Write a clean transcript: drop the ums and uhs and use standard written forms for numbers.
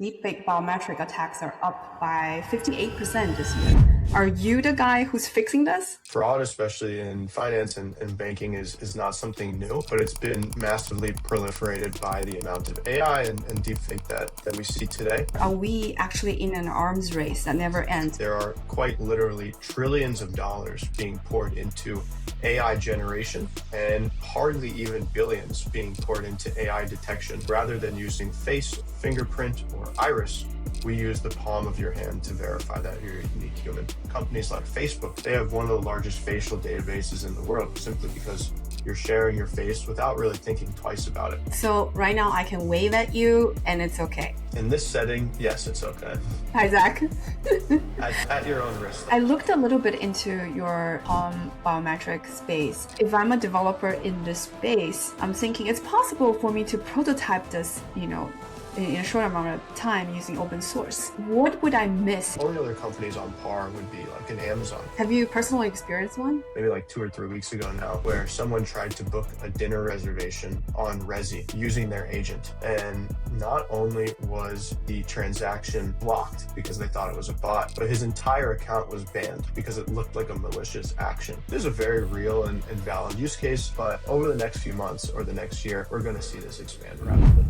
Deepfake biometric attacks are up by 58% this year. Are you the guy who's fixing this? Fraud, especially in finance and banking, is not something new, but it's been massively proliferated by the amount of AI and deepfake that we see today. Are we actually in an arms race that never ends? There are quite literally trillions of dollars being poured into AI generation and hardly even billions being poured into AI detection. Rather than using face, fingerprint, or iris, we use the palm of your hand to verify that you're a unique human. Companies like Facebook, they have one of the largest facial databases in the world simply because you're sharing your face without really thinking twice about it. So right now I can wave at you and it's okay. In this setting, yes, it's okay. Hi, Zach. At your own risk. I looked a little bit into your palm biometric space. If I'm a developer in this space, I'm thinking it's possible for me to prototype this, in a short amount of time using open source. What would I miss? Only other companies on par would be like an Amazon. Have you personally experienced one? Maybe like 2 or 3 weeks ago now, where someone tried to book a dinner reservation on Resi using their agent. And not only was the transaction blocked because they thought it was a bot, but his entire account was banned because it looked like a malicious action. This is a very real and valid use case, but over the next few months or the next year, we're going to see this expand rapidly.